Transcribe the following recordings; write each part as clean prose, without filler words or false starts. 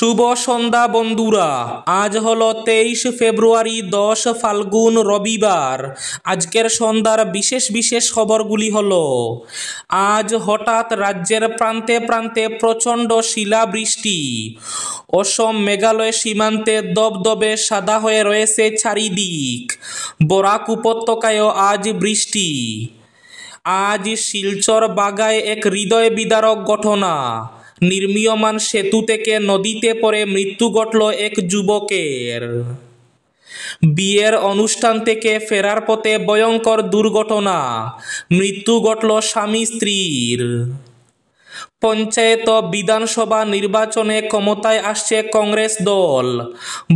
শুভ সন্ধ্যা বন্ধুরা। আজ হলো 23 ফেব্রুয়ারি, 10 ফাল্গুন, রবিবার। আজকের সন্ধ্যার বিশেষ বিশেষ খবরগুলি হলো: আজ হঠাৎ রাজ্যের প্রান্তে প্রান্তে প্রচণ্ড শিলাবৃষ্টি। অসম মেঘালয় সীমান্তে দবদবে সাদা হয়ে রয়েছে চারিদিক। বরাক উপত্যকায়ও আজ বৃষ্টি। আজ শিলচর বাগায় এক হৃদয় বিদারক ঘটনা। নির্মীয়মান সেতু থেকে নদীতে পড়ে মৃত্যু ঘটল এক যুবকের। বিয়ের অনুষ্ঠান থেকে ফেরার পথে ভয়ঙ্কর দুর্ঘটনা, মৃত্যু ঘটল স্বামী স্ত্রীর। পঞ্চায়েত বিধানসভা নির্বাচনে ক্ষমতায় আসছে কংগ্রেস দল,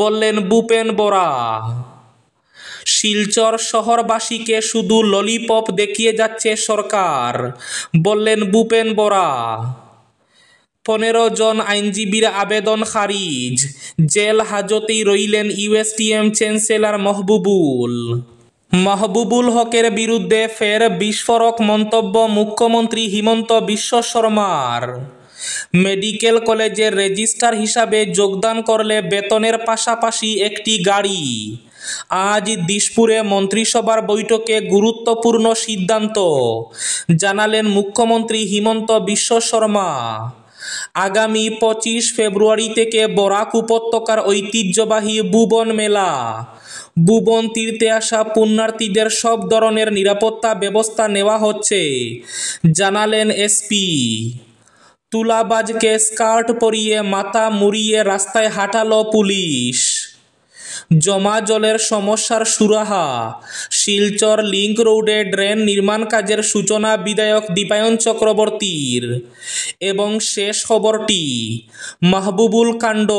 বললেন ভূপেন বরা। শিলচর শহরবাসীকে শুধু ললিপপ দেখিয়ে যাচ্ছে সরকার, বললেন ভূপেন বরা। 15 জন আইনজীবীর আবেদন খারিজ, জেল হাজতেই রইলেন ইউএসটিএম চ্যান্সেলর মাহবুবুল হকের বিরুদ্ধে ফের বিস্ফোরক মন্তব্য মুখ্যমন্ত্রী হিমন্ত বিশ্ব শর্মার। মেডিকেল কলেজের রেজিস্ট্রার হিসাবে যোগদান করলে বেতনের পাশাপাশি একটি গাড়ি। আজ দিশপুরে মন্ত্রিসভার বৈঠকে গুরুত্বপূর্ণ সিদ্ধান্ত, জানালেন মুখ্যমন্ত্রী হিমন্ত বিশ্ব শর্মা। আগামী 25 ফেব্রুয়ারি থেকে বরাক উপত্যকার ঐতিহ্যবাহী ভুবন মেলা। ভুবন তীর্থে আসা পুণ্যার্থীদের সব ধরনের নিরাপত্তা ব্যবস্থা নেওয়া হচ্ছে, জানালেন এসপি। তুলাবাজকে স্কার্ট পরিয়ে মাথা মুড়িয়ে রাস্তায় হাঁটালো পুলিশ। জমা জলের সমস্যার সুরাহা। শিলচর লিংক রোডে ড্রেন নির্মাণ কাজের সূচনা বিধায়ক দীপায়ন চক্রবর্তীর। এবং শেষ খবরটি, মাহবুবুল কাণ্ড,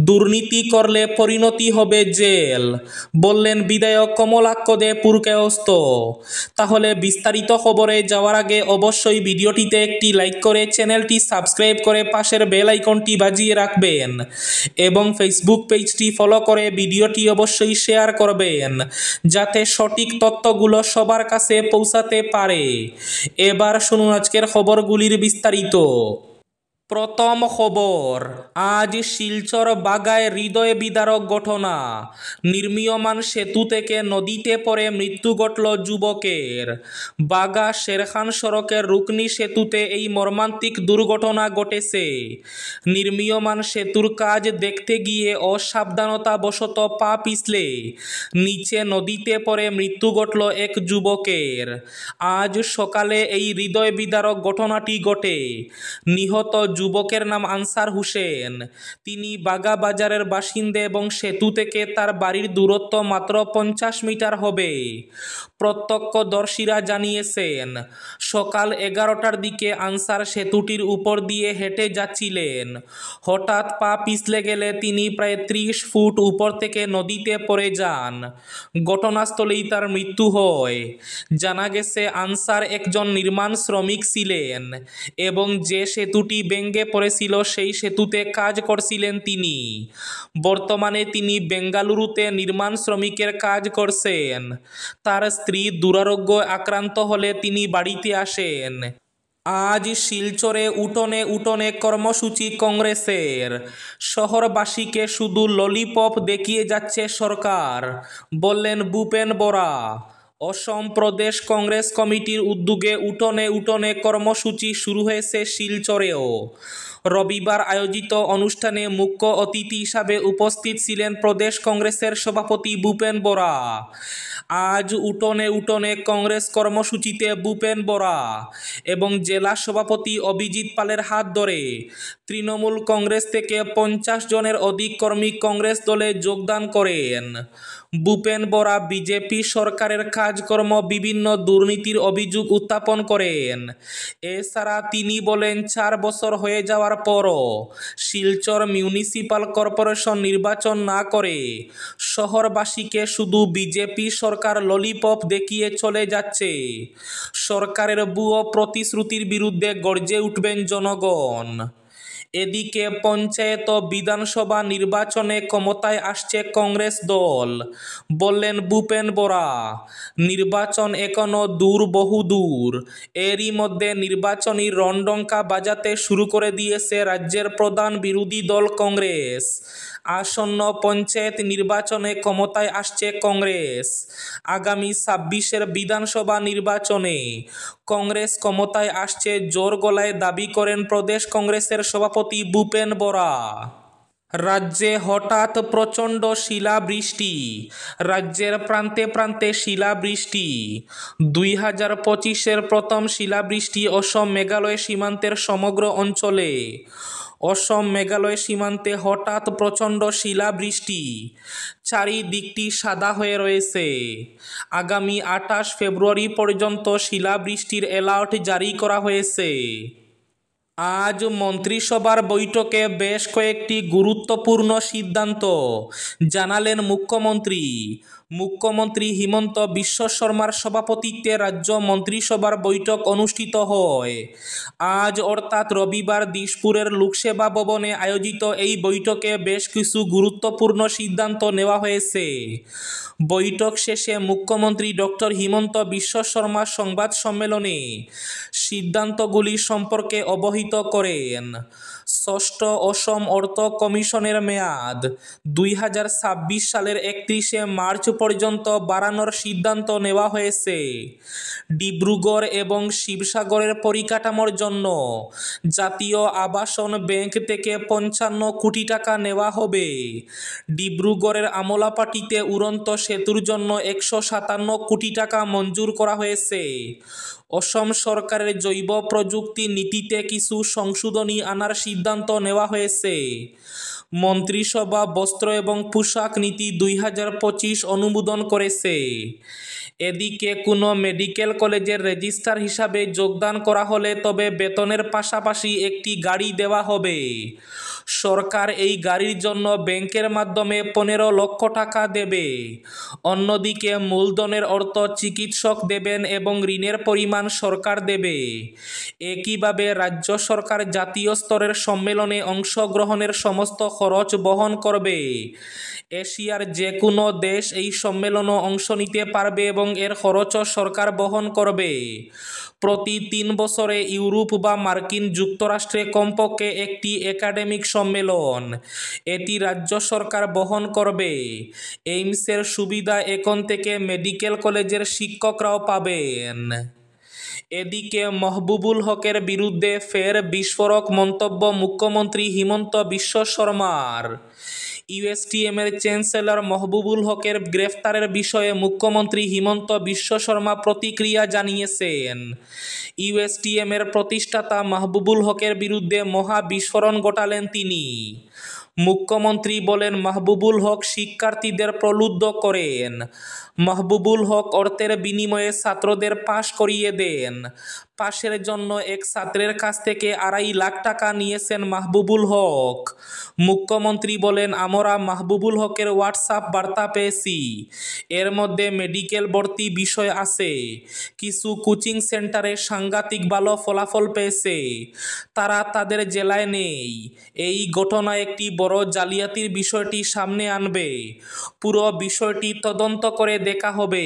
দুর্নীতি করলে পরিণতি হবে জেল, বললেন বিধায়ক কমলাক্ষ দে পুরকায়স্থ। তাহলে বিস্তারিত খবরে যাওয়ার আগে অবশ্যই ভিডিওটিতে একটি লাইক করে চ্যানেলটি সাবস্ক্রাইব করে পাশের বেল আইকনটি বাজিয়ে রাখবেন এবং ফেসবুক পেজটি ফলো করে ভিডিওটি অবশ্যই শেয়ার করবেন, যাতে সঠিক তথ্যগুলো সবার কাছে পৌঁছাতে পারে। এবার শুনুন আজকের খবরগুলির বিস্তারিত। প্রথম খবর, আজ শিলচর বাগায় হৃদয় বিদারক ঘটনা। নির্মীয়মান সেতু থেকে নদীতে পড়ে মৃত্যু ঘটল যুবকের। বাগা শেরখান সড়কের রুকনি সেতুতে এই মর্মান্তিক দুর্ঘটনা ঘটেছে। নির্মীয়মান সেতুর কাজ দেখতে গিয়ে অসাবধানতাবশত পা পিছলে নিচে নদীতে পড়ে মৃত্যু ঘটল এক যুবকের। আজ সকালে এই হৃদয় বিদারক ঘটনাটি ঘটে। নিহত যুবকের নাম আনসার হোসেন। তিনি বাগা বাজারের বাসিন্দা এবং সেতু থেকে তার বাড়ির দূরত্ব মাত্র 50 মিটার হবে। প্রত্যক্ষদর্শীরা জানিয়েছেন, সকাল 11টার দিকে আনসার সেতুটির উপর দিয়ে হেঁটে যাচ্ছিলেন। হঠাৎ পা পিছলে গেলে তিনি প্রায় 30 ফুট উপর থেকে নদীতে পড়ে যান। ঘটনাস্থলেই তার মৃত্যু হয়। জানা গেছে, আনসার একজন নির্মাণ শ্রমিক ছিলেন এবং যে সেতুটি ভেঙে পড়েছিল সেই সেতুতে কাজ করছিলেন তিনি। বর্তমানে তিনি বেঙ্গালুরুতে নির্মাণ শ্রমিকের কাজ করছেন। তার স্ত্রী দুরারোগ্য আক্রান্ত হলে তিনি বাড়িতে আসেন। আজ শিলচরে উঠোনে উঠোনে কর্মসূচি কংগ্রেসের। শহরবাসীকে শুধু ললিপপ দেখিয়ে যাচ্ছে সরকার, বললেন ভূপেন বরা। অসম প্রদেশ কংগ্রেস কমিটির উদ্যোগে উঠোনে উঠোনে কর্মসূচি শুরু হয়েছে শিলচরেও। রবিবার আয়োজিত অনুষ্ঠানে মুখ্য অতিথি হিসাবে উপস্থিত ছিলেন প্রদেশ কংগ্রেসের সভাপতি ভূপেন বরা। আজ উঠোনে উঠোনে কংগ্রেস কর্মসূচিতে ভূপেন বরা এবং জেলা সভাপতি অভিজিৎ পালের হাত ধরে তৃণমূল কংগ্রেস থেকে 50 জনের অধিক কর্মী কংগ্রেস দলে যোগদান করেন। ভূপেন বরা বিজেপি সরকারের কাজকর্ম বিভিন্ন দুর্নীতির অভিযোগ উত্থাপন করেন। এছাড়া তিনি বলেন, 4 বছর হয়ে যাওয়ার পরও শিলচর মিউনিসিপাল কর্পোরেশন নির্বাচন না করে শহরবাসীকে শুধু বিজেপি সরকার ললিপপ দেখিয়ে চলে যাচ্ছে। সরকারের ভুয়ো প্রতিশ্রুতির বিরুদ্ধে গর্জে উঠবেন জনগণ। এদিকে পঞ্চায়েত ও বিধানসভা নির্বাচনে ক্ষমতায় আসছে কংগ্রেস দল, বললেন ভূপেন বরা। নির্বাচন এখনো দূর, বহুদূর। এরই মধ্যে নির্বাচনী রণডঙ্কা বাজাতে শুরু করে দিয়েছে রাজ্যের প্রধান বিরোধী দল কংগ্রেস। আসন্ন পঞ্চায়েত নির্বাচনে ক্ষমতায় আসছে কংগ্রেস। আগামী ২৬-এর বিধানসভা নির্বাচনে কংগ্রেস ক্ষমতায় আসছে জোর গলায় দাবি করেন প্রদেশ কংগ্রেসের সভাপতি ভূপেন বরা। রাজ্যে হঠাৎ প্রচণ্ড শিলাবৃষ্টি। রাজ্যের প্রান্তে প্রান্তে শিলাবৃষ্টি। ২০২৫-এর প্রথম শিলাবৃষ্টি অসম মেঘালয় সীমান্তের সমগ্র অঞ্চলে। অসম মেঘালয় সীমান্তে হঠাৎ প্রচণ্ড শিলাবৃষ্টি। চারিদিকটি সাদা হয়ে রয়েছে। আগামী ২৮ ফেব্রুয়ারি পর্যন্ত শিলাবৃষ্টির অ্যালার্ট জারি করা হয়েছে। আজ মন্ত্রিসভার বৈঠকে বেশ কয়েকটি গুরুত্বপূর্ণ সিদ্ধান্ত জানালেন মুখ্যমন্ত্রী। মুখ্যমন্ত্রী হিমন্ত বিশ্ব শর্মার সভাপতিত্বে রাজ্য মন্ত্রিসভার বৈঠক অনুষ্ঠিত হয়। আজ অর্থাৎ রবিবার দিসপুরের লোকসেবা ভবনে আয়োজিত এই বৈঠকে বেশ কিছু গুরুত্বপূর্ণ সিদ্ধান্ত নেওয়া হয়েছে। বৈঠক শেষে মুখ্যমন্ত্রী ডক্টর হিমন্ত বিশ্ব শর্মা সংবাদ সম্মেলনে সিদ্ধান্তগুলি সম্পর্কে অবহিত করেন। ষষ্ঠ অসম অর্থ কমিশনের মেয়াদ ২০২৬ সালের ৩১শে মার্চ পর্যন্ত বাড়ানোর সিদ্ধান্ত নেওয়া হয়েছে। ডিব্রুগড় এবং শিবসাগরের পরিকাঠামোর জন্য জাতীয় আবাসন ব্যাংক থেকে ৫৫ কোটি টাকা নেওয়া হবে। ডিব্রুগড়ের আমলাপাটিতে উড়ন্ত সেতুর জন্য ১৫৭ কোটি টাকা মঞ্জুর করা হয়েছে। অসম সরকারের জৈব প্রযুক্তি নীতিতে কিছু সংশোধনী আনার সিদ্ধান্ত নেওয়া হয়েছে। মন্ত্রিসভা বস্ত্র এবং পোশাক নীতি ২০২৫ অনুমোদন করেছে। এদিকে কোনো মেডিকেল কলেজের রেজিস্ট্রার হিসাবে যোগদান করা হলে তবে বেতনের পাশাপাশি একটি গাড়ি দেওয়া হবে। সরকার এই গাড়ির জন্য ব্যাংকের মাধ্যমে ১৫ লক্ষ টাকা দেবে। অন্যদিকে মূলধনের অর্থ চিকিৎসক দেবেন এবং ঋণের পরিমাণ সরকার দেবে। একইভাবে রাজ্য সরকার জাতীয় স্তরের সম্মেলনে অংশগ্রহণের সমস্ত খরচ বহন করবে। এশিয়ার যে কোনো দেশ এই সম্মেলনে অংশ নিতে পারবে এবং এর খরচও সরকার বহন করবে। প্রতি ৩ বছরে ইউরোপ বা মার্কিন যুক্তরাষ্ট্রে কমপক্ষে একটি একাডেমিক সম্মেলন। এটি রাজ্য সরকার বহন করবে। এইমসের সুবিধা এখন থেকে মেডিকেল কলেজের শিক্ষকরাও পাবেন। এদিকে মাহবুবুল হকের বিরুদ্ধে ফের বিস্ফোরক মন্তব্য মুখ্যমন্ত্রী হিমন্ত বিশ্ব শর্মার। ইউএসটিএমের চ্যান্সেলর মাহবুবুল হকের গ্রেফতারের বিষয়ে মুখ্যমন্ত্রী হিমন্ত বিশ্ব শর্মা প্রতিক্রিয়া জানিয়েছেন। ইউএসটিএমের প্রতিষ্ঠাতা মাহবুবুল হকের বিরুদ্ধে মহা বিস্ফোরণ ঘটালেন তিনি। মুখ্যমন্ত্রী বলেন, মাহবুবুল হক শিক্ষার্থীদের প্রলুব্ধ করেন। মাহবুবুল হক অর্থের বিনিময়ে ছাত্রদের পাশ করিয়ে দেন। পাশের জন্য এক ছাত্রের কাছ থেকে ২.৫ লাখ টাকা নিয়েছেন মাহবুবুল হক। মুখ্যমন্ত্রী বলেন, আমরা মাহবুবুল হকের হোয়াটসঅ্যাপ বার্তা পেয়েছি। এর মধ্যে মেডিকেল ভর্তি বিষয় আছে। কিছু কোচিং সেন্টারে সাংঘাতিক ভালো ফলাফল পেয়েছে। তারা তাদের জেলায় নেই। এই ঘটনা একটি বড় জালিয়াতির বিষয়টি সামনে আনবে। পুরো বিষয়টি তদন্ত করে দেখা হবে।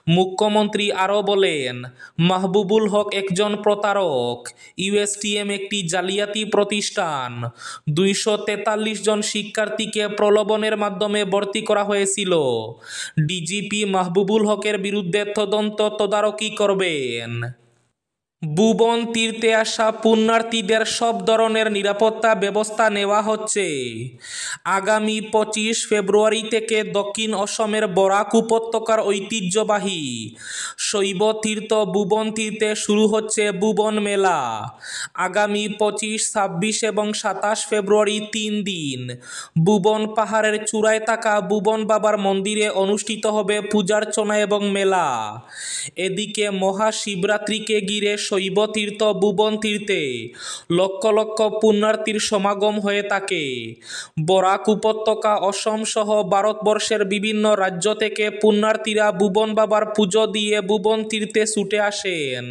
মুখ্যমন্ত্রী আরও বলেন, মাহবুবুল হক একজন প্রতারক। ইউএসটিএম একটি জালিয়াতি প্রতিষ্ঠান। ২৪৩ জন শিক্ষার্থীকে প্রলোভনের মাধ্যমে ভর্তি করা হয়েছিল। ডিজিপি মাহবুবুল হকের বিরুদ্ধে তদন্ত তদারকি করবেন। ভুবন তীর্থে আসা পুণ্যার্থীদের সব ধরনের নিরাপত্তা ব্যবস্থা নেওয়া হচ্ছে। আগামী ২৫ ফেব্রুয়ারি থেকে দক্ষিণ অসমের বরাক উপত্যকার ঐতিহ্যবাহী শৈব তীর্থ ভুবন তীর্থে শুরু হচ্ছে ভুবন মেলা। আগামী ২৫, ২৬ এবং ২৭ ফেব্রুয়ারি ৩ দিন ভুবন পাহাড়ের চূড়ায় থাকা ভুবন বাবার মন্দিরে অনুষ্ঠিত হবে পূজার্চনা এবং মেলা। এদিকে মহাশিবরাত্রিকে ঘিরে শৈব তীর্থ ভুবন তীর্থে লক্ষ লক্ষ পুণ্যার্থীর সমাগম হয়ে থাকে। বরাক উপত্যকা, অসম সহ ভারতবর্ষের বিভিন্ন রাজ্য থেকে পুণ্যার্থীরা ভুবন বাবার পুজো দিয়ে ভুবন তীর্থে ছুটে আসেন।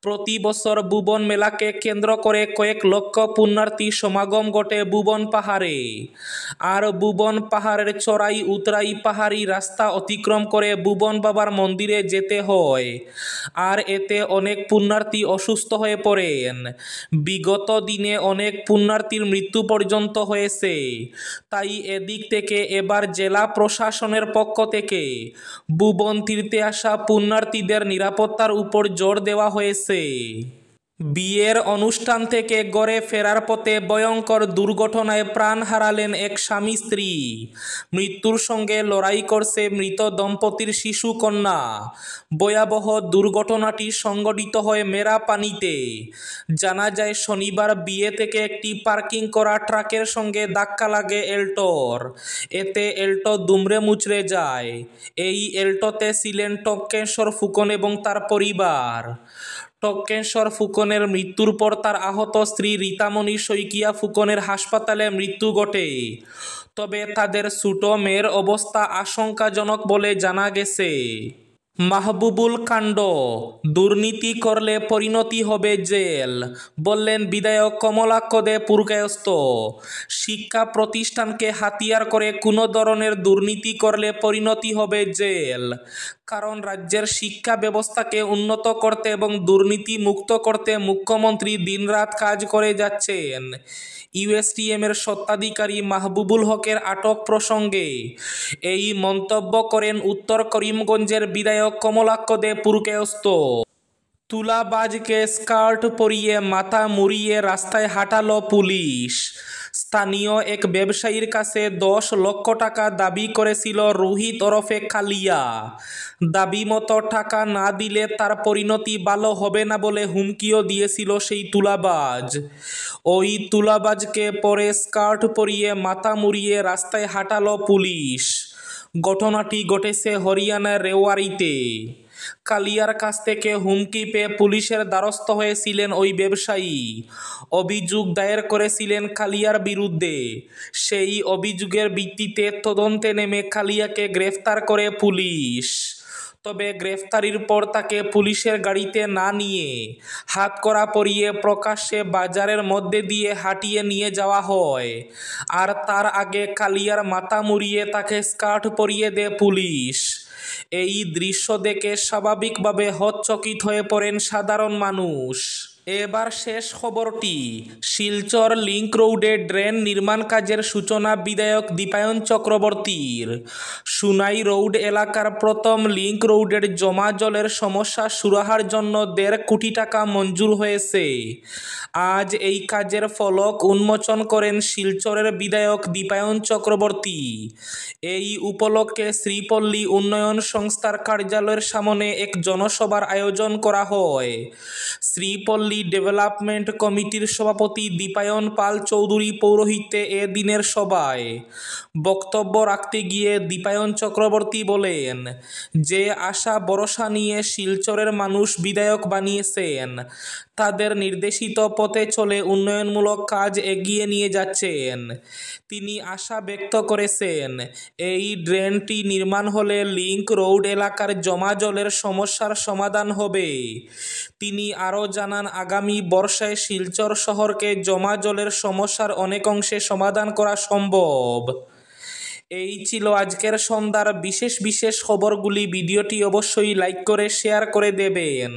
প্রতি বছর ভুবন মেলাকে কেন্দ্র করে কয়েক লক্ষ পুণ্যার্থী সমাগম ঘটে ভুবন পাহাড়ে। আর ভুবন পাহাড়ের চড়াই উতরাই পাহাড়ি রাস্তা অতিক্রম করে ভুবন বাবার মন্দিরে যেতে হয়। আর এতে অনেক পুণ্যার্থী অসুস্থ হয়ে পড়েন। বিগত দিনে অনেক পুণ্যার্থীর মৃত্যু পর্যন্ত হয়েছে। তাই এদিক থেকে এবার জেলা প্রশাসনের পক্ষ থেকে ভুবন তীর্থে আসা পুণ্যার্থীদের নিরাপত্তার উপর জোর দেওয়া হয়েছে। বিয়ের অনুষ্ঠান থেকে ঘরে ফেরার পথে ভয়ঙ্কর দুর্ঘটনায় প্রাণ হারালেন এক স্বামী স্ত্রী। মৃত্যুর সঙ্গে লড়াই করছে মৃত দম্পতির শিশু কন্যা। ভয়াবহ দুর্ঘটনাটি সংঘটিত হয় মেরাপানিতে। জানা যায় শনিবার বিয়ে থেকে একটি পার্কিং করা ট্রাকের সঙ্গে ধাক্কা লাগে এল্টোর। এতে এল্টো দুমড়ে মুচড়ে যায়। এই এল্টোতে ছিলেন টঙ্কেশ্বর ফুকন এবং তার পরিবার। টঙ্কেশ্বর ফুকনের মৃত্যুর পর তার আহত স্ত্রী রীতামণি শইকিয়া ফুকনের হাসপাতালে মৃত্যু ঘটে। তবে তাদের ছোট মেয়ের অবস্থা আশঙ্কাজনক বলে জানা গেছে। মাহবুবুল কাণ্ড, দুর্নীতি করলে পরিণতি হবে জেল, বললেন বিধায়ক কমলাক্ষ দে পুরকায়স্থ। শিক্ষা প্রতিষ্ঠানকে হাতিয়ার করে কোনো ধরনের দুর্নীতি করলে পরিণতি হবে জেল। কারণ রাজ্যের শিক্ষা ব্যবস্থাকে উন্নত করতে এবং দুর্নীতি মুক্ত করতে মুখ্যমন্ত্রী দিনরাত কাজ করে যাচ্ছেন। ইউএসটিএমের স্বত্বাধিকারী মাহবুবুল হকের আটক প্রসঙ্গে এই মন্তব্য করেন উত্তর করিমগঞ্জের বিধায়ক কমলাক্ষ দে পুরকায়স্থ। তুলাবাজকে স্কার্ট পরিয়ে মাথা মুড়িয়ে রাস্তায় হাঁটালো পুলিশ। স্থানীয় এক ব্যবসায়ীর কাছে 10 লক্ষ টাকা দাবি করেছিল রোহিত ওরফে কালিয়া। দাবি মতো টাকা না দিলে তার পরিণতি ভালো হবে না বলে হুমকিও দিয়েছিল সেই তুলাবাজ। ওই তুলাবাজকে পরে স্কার্ট পরিয়ে মাথা মুড়িয়ে রাস্তায় হাঁটালো পুলিশ। ঘটনাটি ঘটেছে হরিয়ানার রেওয়ারিতে। কালিয়ার কাছ থেকে হুমকি পেয়ে পুলিশের দ্বারস্থ হয়েছিলেন ওই ব্যবসায়ী। অভিযোগ দায়ের করেছিলেন কালিয়ার বিরুদ্ধে। সেই অভিযোগের ভিত্তিতে তদন্তে নেমে কালিয়াকে গ্রেফতার করে পুলিশ। তবে গ্রেফতারির পর তাকে পুলিশের গাড়িতে না নিয়ে হাতকড়া পরিয়ে প্রকাশ্যে বাজারের মধ্যে দিয়ে হাঁটিয়ে নিয়ে যাওয়া হয়। আর তার আগে কালিয়ার মাথা মুড়িয়ে তাকে স্কার্ট পরিয়ে দেয় পুলিশ। এই দৃশ্য দেখে স্বাভাবিকভাবে হতচকিত হয়ে পড়েন সাধারণ মানুষ। এবার শেষ খবরটি, শিলচর লিংক রোডে ড্রেন নির্মাণ কাজের সূচনা বিধায়ক দীপায়ন চক্রবর্তীর। সুনাই রোড এলাকার প্রথম লিংক রোডের জমা জলের সমস্যা সুরাহার জন্য 1.5 কোটি টাকা মঞ্জুর হয়েছে। আজ এই কাজের ফলক উন্মোচন করেন শিলচরের বিধায়ক দীপায়ন চক্রবর্তী। এই উপলক্ষে শ্রীপল্লী উন্নয়ন সংস্থার কার্যালয়ের সামনে এক জনসভার আয়োজন করা হয়। শ্রীপল্লী ডেভেলপমেন্ট কমিটির সভাপতি দীপায়ন পাল চৌধুরী পৌরোহিত্যে এ দিনের সভায় বক্তব্য রাখতে গিয়ে দীপায়ন চক্রবর্তী বলেন, যে আশা ভরসা নিয়ে শিলচরের মানুষ বিধায়ক বানিয়েছেন, তাদের নির্দেশিত পথে চলে উন্নয়নমূলক কাজ এগিয়ে নিয়ে যাচ্ছেন। তিনি আশা ব্যক্ত করেছেন, এই ড্রেনটি নির্মাণ হলে লিংক রোড এলাকার জমা জলের সমস্যার সমাধান হবে। তিনি আরও জানান, আগামী বর্ষায় শিলচর শহরকে জমা জলের সমস্যার অনেক অংশে সমাধান করা সম্ভব। এই ছিল আজকের সন্ধ্যার বিশেষ খবরগুলি। ভিডিওটি অবশ্যই লাইক করে শেয়ার করে দেবেন।